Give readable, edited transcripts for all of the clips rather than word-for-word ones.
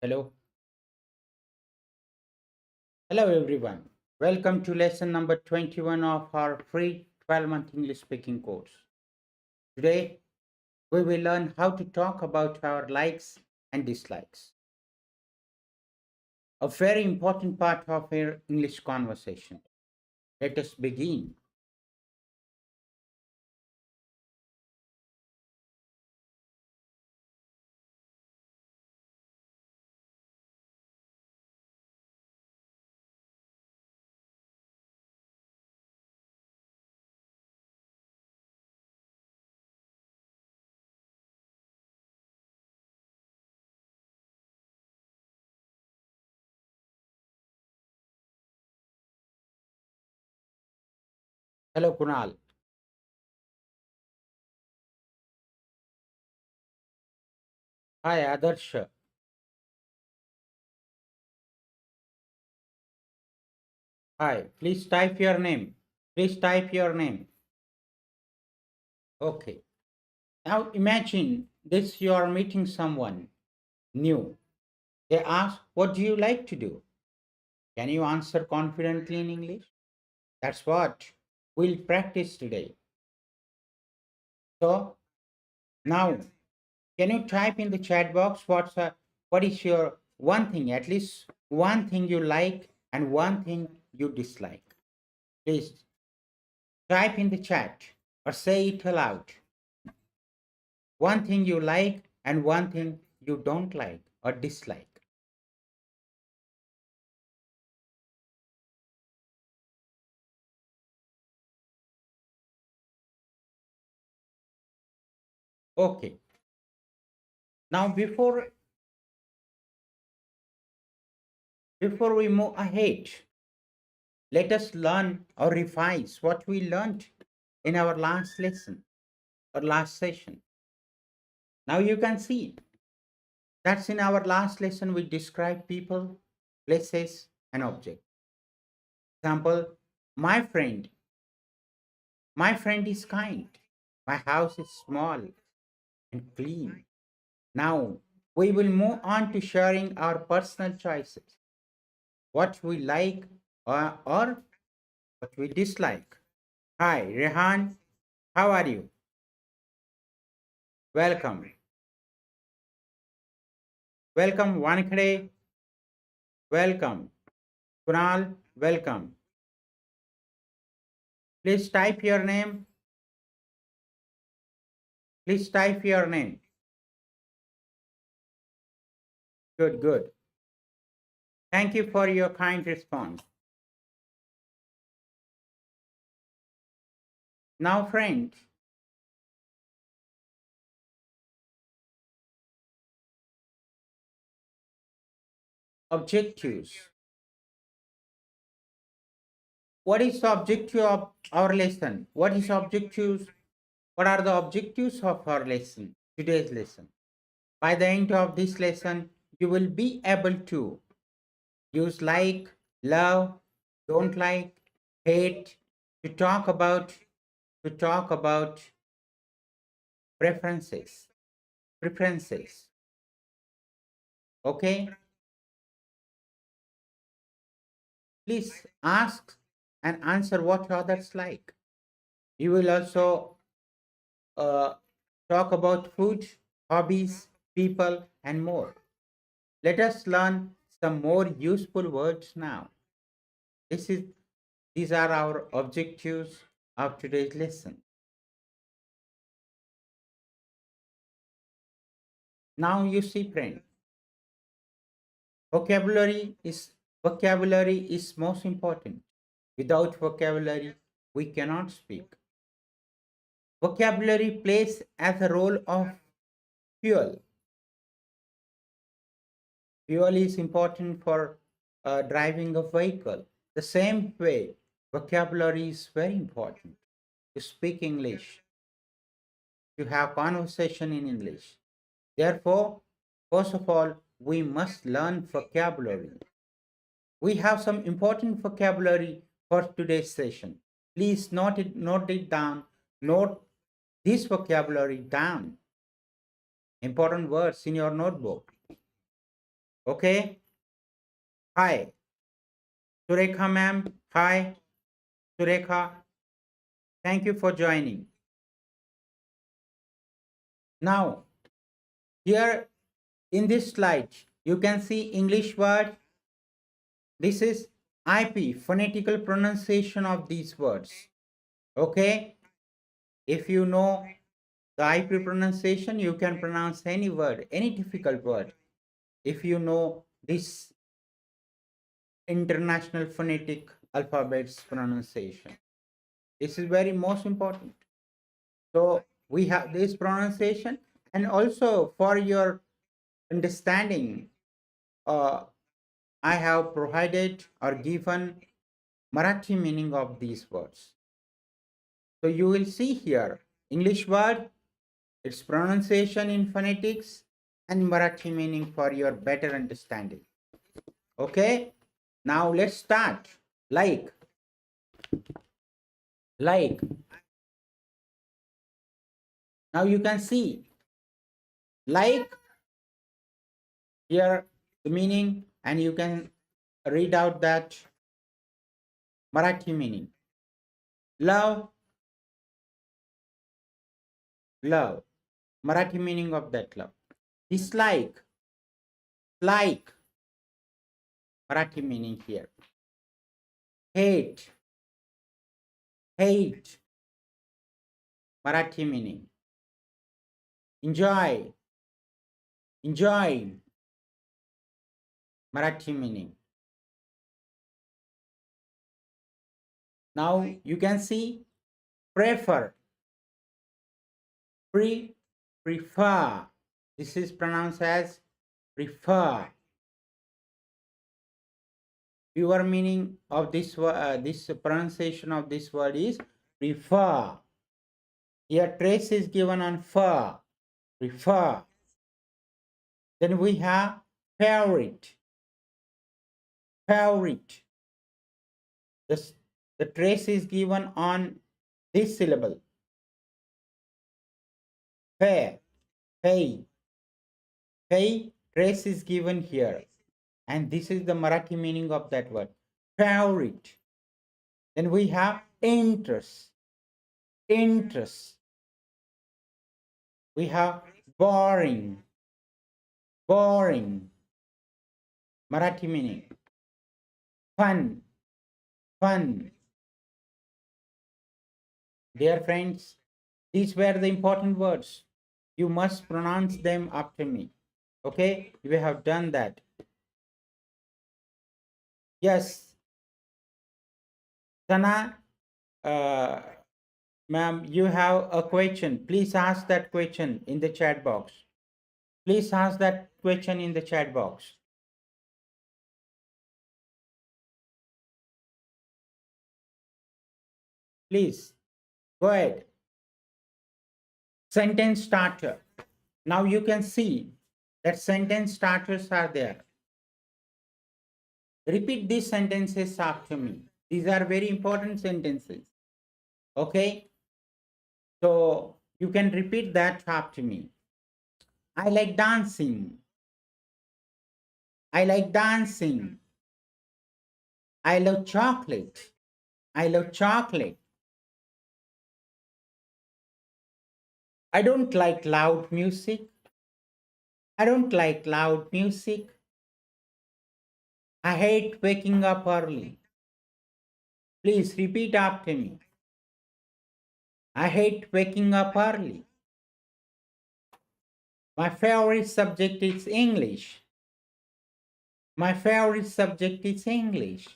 Hello. Hello, everyone. Welcome to lesson number 21 of our free 12-month English speaking course. Today, we will learn how to talk about our likes and dislikes, a very important part of our English conversation. Let us begin. Hello, Kunal. Hi, Adarsh. Hi, please type your name. Please type your name. Okay. Now imagine this, you are meeting someone new. They ask, what do you like to do? Can you answer confidently in English? That's what we'll practice today. So now, can you type in the chat box what is your one thing, at least one thing you like and one thing you dislike? Please type in the chat or say it aloud. One thing you like and one thing you don't like or dislike. Okay. Now before we move ahead, let us learn or revise what we learned in our last lesson or last session. Now you can see that's in our last lesson we describe people, places, and objects. Example, my friend. My friend is kind. My house is small and clean. Now we will move on to sharing our personal choices, what we like or what we dislike. Hi, Rehan. How are you? Welcome. Welcome, Wankhede. Welcome. Kunal, welcome. Please type your name. Please type your name. Good, good. Thank you for your kind response. Now, friends, objectives. What is the objective of our lesson? What is objectives? What are the objectives of our lesson, today's lesson? By the end of this lesson, you will be able to use like, love, don't like, hate, to talk about preferences. Okay? Please ask and answer what others like. You will also uh, talk about food, hobbies, people, and more. Let us learn some more useful words now. This is these are our objectives of today's lesson. Now you see, friend, vocabulary is most important. Without vocabulary, we cannot speak. Vocabulary plays as a role of fuel. Fuel is important for driving a vehicle. The same way, vocabulary is very important to speak English, to have conversation in English. Therefore, first of all, we must learn vocabulary. We have some important vocabulary for today's session. Please note it down. Note this vocabulary down. Important words in your notebook. Okay. Hi, Surekha ma'am. Hi, Surekha. Thank you for joining. Now, here in this slide, you can see English word. This is IP, phonetical pronunciation of these words. Okay. If you know the IP pronunciation, you can pronounce any word, any difficult word. If you know this international phonetic alphabets pronunciation, this is very most important. So we have this pronunciation, and also for your understanding, uh, I have provided or given Marathi meaning of these words. So you will see here English word, its pronunciation in phonetics, and Marathi meaning for your better understanding. Okay, now let's start. Like, like. Now you can see like here the meaning, and you can read out that Marathi meaning. Love, love. Marathi meaning of that love. Dislike, like. Marathi meaning here. Hate, hate. Marathi meaning. Enjoy, enjoy. Marathi meaning. Now you can see prefer, prefer. This is pronounced as prefer. Pure meaning of this this pronunciation of this word is prefer. Here trace is given on fur, prefer. Then we have favorite, favorite. This, the trace is given on this syllable. Fair, pay, pay. Trace is given here, and this is the Marathi meaning of that word. Favorite. Then we have interest, interest. We have boring, boring. Marathi meaning. Fun, fun. Dear friends, these were the important words. You must pronounce them after me. Okay, we have done that. Yes, Sana, ma'am, you have a question. Please ask that question in the chat box. Please ask that question in the chat box. Please, go ahead. Sentence starter. Now you can see that sentence starters are there. Repeat these sentences after me. These are very important sentences. Okay? So you can repeat that after me. I like dancing. I like dancing. I love chocolate. I love chocolate. I don't like loud music. I don't like loud music. I hate waking up early. Please repeat after me. I hate waking up early. My favorite subject is English. My favorite subject is English.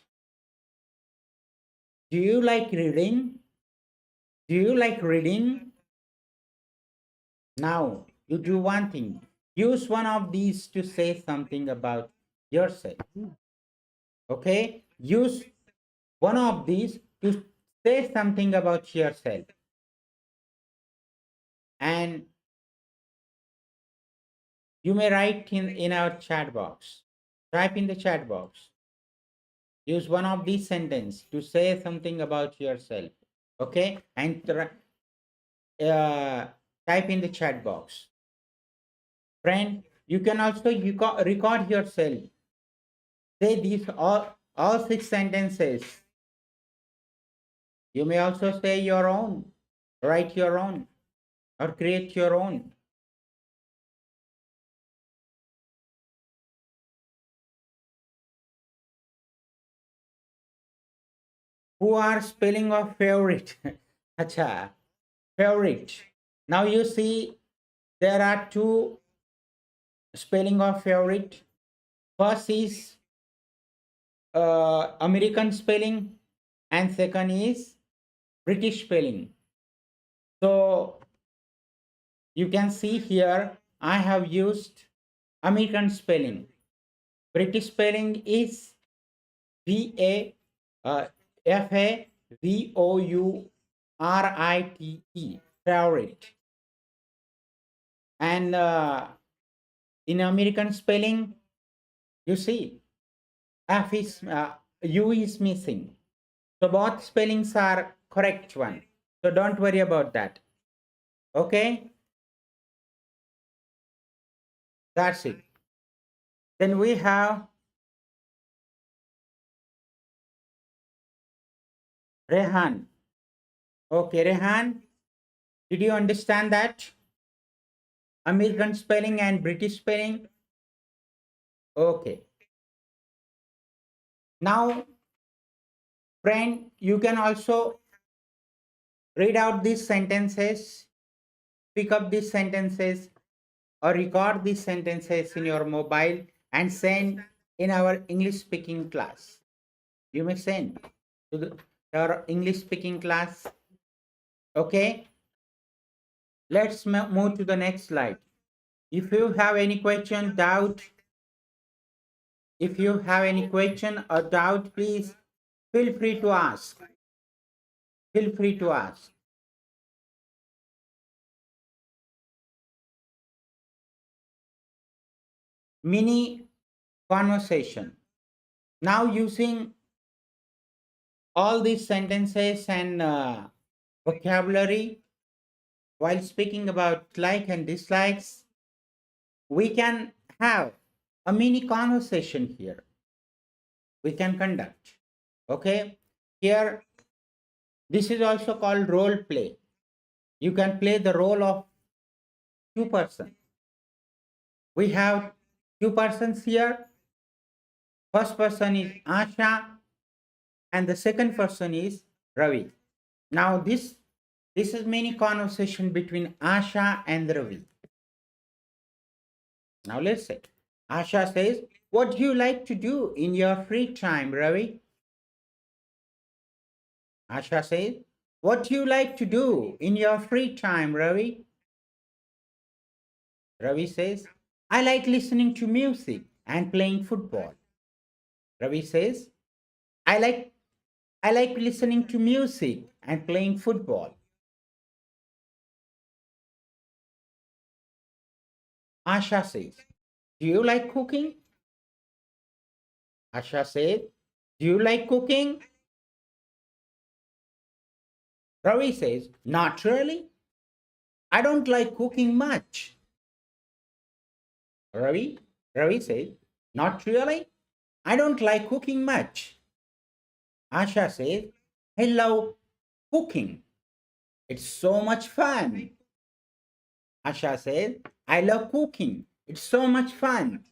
Do you like reading? Do you like reading? Now, you do one thing. Use one of these to say something about yourself. Okay? Use one of these to say something about yourself. And you may write in our chat box. Type in the chat box. Use one of these sentences to say something about yourself. Okay? And type in the chat box. Friend, You can also record yourself. Say these all 6 sentences. You may also say your own, write your own, or create your own. Who are spelling of favorite? Acha, favorite. Now you see there are two spelling of favorite. First is American spelling, and second is British spelling. So you can see here I have used American spelling. British spelling is V-A Favorite, favorite. And in American spelling, you see F is U is missing. So both spellings are correct one. So don't worry about that. Okay, that's it. Then we have Rehan. Okay, Rehan, did you understand that? American spelling and British spelling? Okay. Now, friend, you can also read out these sentences, pick up these sentences, or record these sentences in your mobile and send in our English speaking class. You may send to your English speaking class. Okay, let's move to the next slide. If you have any question, doubt, if you have any question or doubt, please feel free to ask. Feel free to ask. Mini conversation. Now using all these sentences and vocabulary while speaking about like and dislikes, we can have a mini conversation here. We can conduct. Okay. Here, this is also called role play. You can play the role of two persons. We have two persons here. First person is Asha and the second person is Ravi. Now this is mini conversation between Asha and Ravi. Now let's say Asha says, "What do you like to do in your free time, Ravi?" Asha says, "What do you like to do in your free time, Ravi?" Ravi says, "I like listening to music and playing football." Ravi says, "I like I like listening to music and playing football." Asha says, "Do you like cooking?" Asha said, "Do you like cooking?" Ravi says, "Not really. I don't like cooking much." Ravi, Ravi says, "Not really. I don't like cooking much." Asha says, "I love cooking. It's so much fun." Asha says, "I love cooking. It's so much fun."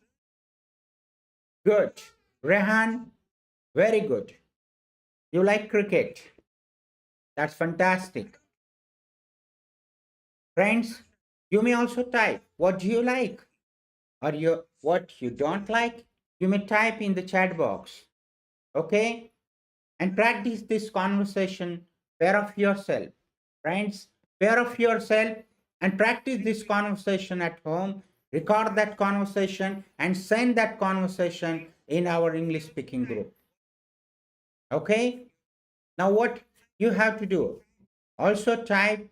Good. Rehan, very good. You like cricket. That's fantastic. Friends, you may also type, what do you like? Or what you don't like? You may type in the chat box. Okay? And practice this conversation. Pair of yourself. Friends, pair of yourself and practice this conversation at home. Record that conversation and send that conversation in our English speaking group. Okay? Now, what you have to do? Also, type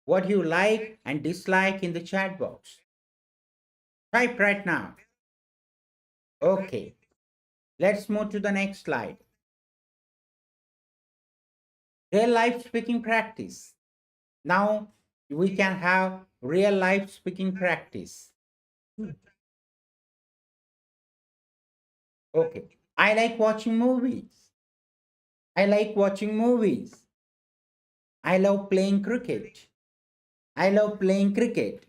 what you like and dislike in the chat box. Type right now. Okay. Let's move to the next slide. Real life speaking practice. Now we can have real life speaking practice. Okay. I like watching movies. I like watching movies. I love playing cricket. I love playing cricket.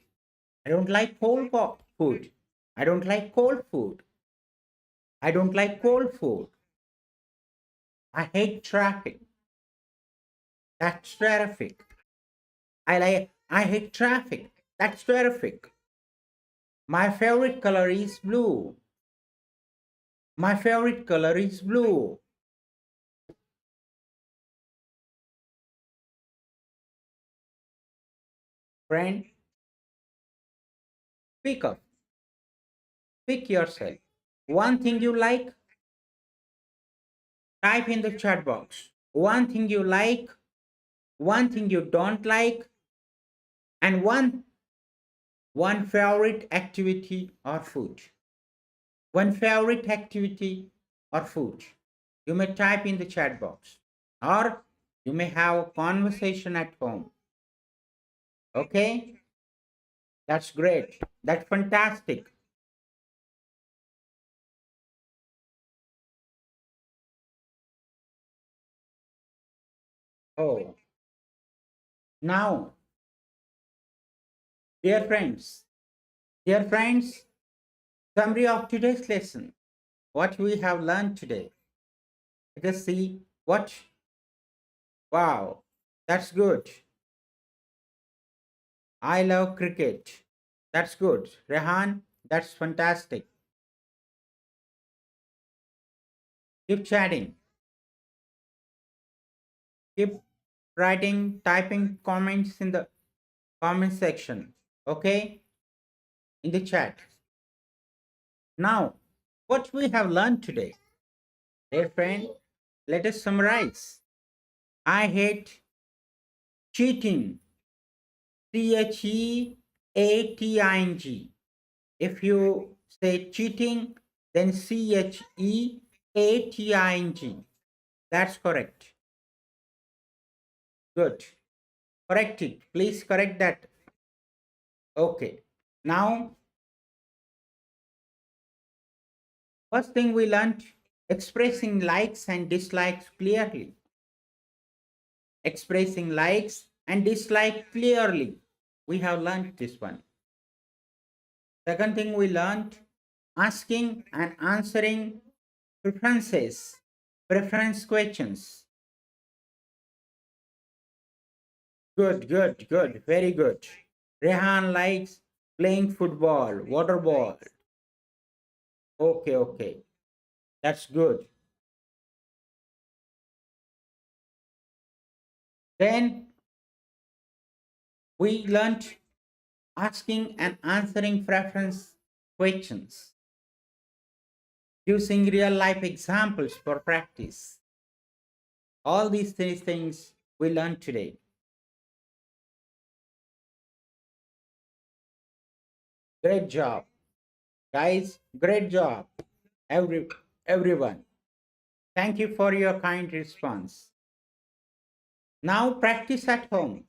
I don't like food. I don't like cold food. I don't like cold food. I hate traffic. That's terrific. I hate traffic. That's terrific. My favorite color is blue. My favorite color is blue. Friend, pick up. Pick yourself. One thing you like, type in the chat box. One thing you like, one thing you don't like, and one favorite activity or food. One favorite activity or food. You may type in the chat box, or you may have a conversation at home. Okay? That's great. That's fantastic. Oh, now, dear friends, dear friends, summary of today's lesson. What we have learned today. Let us see what. Wow, that's good. I love cricket. That's good. Rehan, that's fantastic. Keep chatting. Keep writing, typing comments in the comment section. Okay? In the chat. Now, what we have learned today. Dear friend, let us summarize. I hate cheating. Cheating. If you say cheating, then cheating. That's correct. Good. Correct it. Please correct that. Okay. Now, first thing we learned, expressing likes and dislikes clearly. Expressing likes and dislike clearly. We have learned this one. Second thing we learned, asking and answering preferences, preference questions. Good, good, good, very good. Rehan likes playing football, water ball. Okay, okay, that's good. Then we learned asking and answering preference questions using real life examples for practice. All these three things we learned today. Great job, guys. Great job, everyone. Thank you for your kind response. Now practice at home.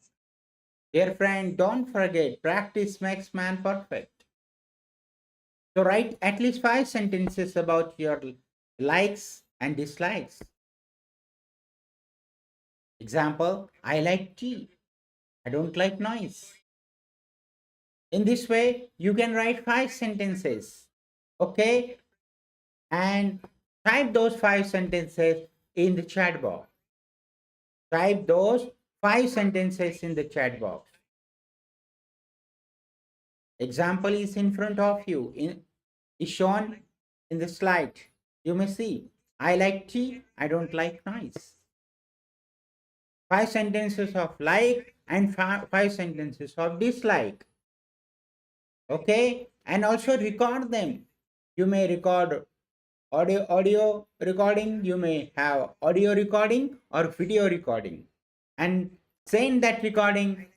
Dear friend, don't forget, practice makes man perfect. So write at least 5 sentences about your likes and dislikes. Example, I like tea. I don't like noise. In this way, you can write 5 sentences. Okay? And type those 5 sentences in the chat box. Type those 5 sentences in the chat box. Example is in front of you, is shown in the slide. You may see, I like tea, I don't like noise. 5 sentences of like and 5 sentences of dislike. Okay, and also record them. You may record audio recording, you may have audio recording or video recording, and send that recording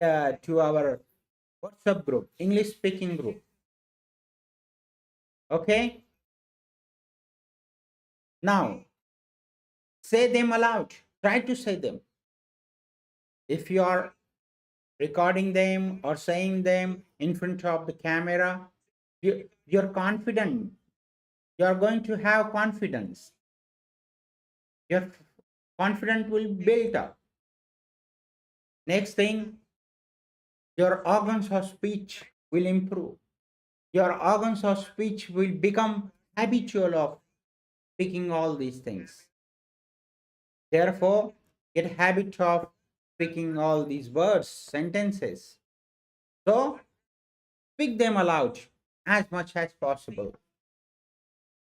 to our WhatsApp group, English speaking group. Okay, now say them aloud. Try to say them. If you are recording them or saying them in front of the camera, You're confident. You're going to have confidence. Your confidence will build up. Next thing, your organs of speech will improve. Your organs of speech will become habitual of speaking all these things. Therefore, get habit of speaking all these words, sentences. So speak them aloud as much as possible.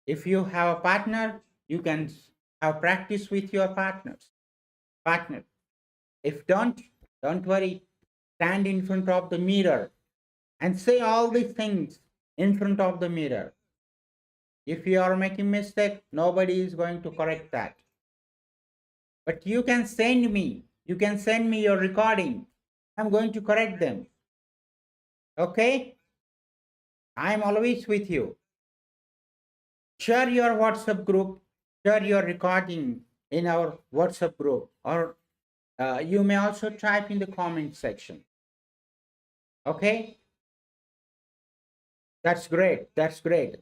If you have a partner, you can have practice with your partner. If don't worry. Stand in front of the mirror and say all these things in front of the mirror. If you are making mistake, nobody is going to correct that. But you can send me your recording. I'm going to correct them. Okay? I'm always with you. Share your WhatsApp group, share your recording in our WhatsApp group, or you may also type in the comment section. Okay? That's great. That's great.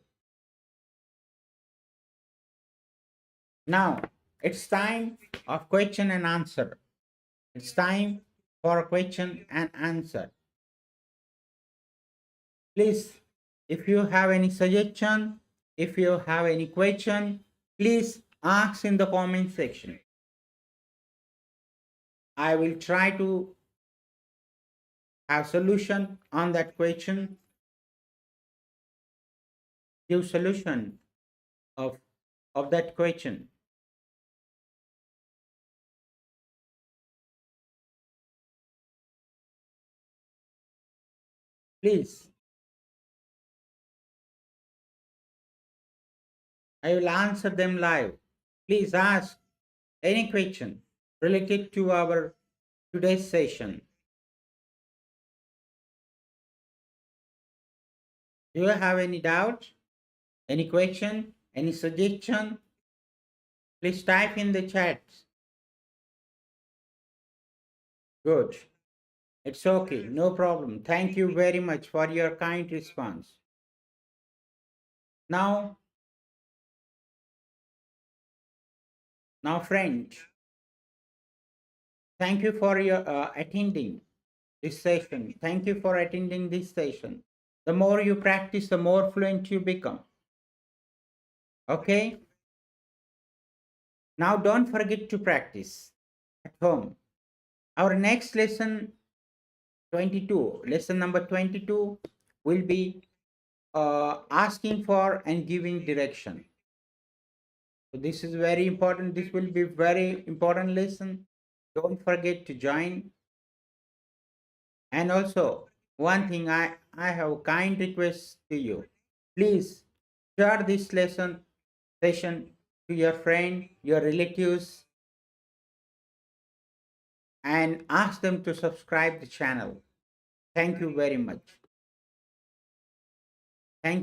Now, it's time of question and answer. It's time for a question and answer. Please, if you have any suggestion, if you have any question, please ask in the comment section. I will try to have solution on that question, give solution of, of that question. Please, I will answer them live. Please ask any question related to our today's session. Do you have any doubt, any question, any suggestion? Please type in the chat. Good. It's okay. No problem. Thank you very much for your kind response. Now, friend, thank you for your attending this session. Thank you for attending this session. The more you practice, the more fluent you become. Okay? Now, don't forget to practice at home. Our next lesson 22, lesson number 22 will be asking for and giving direction. So this is very important. This will be very important lesson. Don't forget to join. And also, one thing I have a kind request to you. Please share this lesson session to your friend, your relatives, and ask them to subscribe the channel. Thank you very much. Thank you.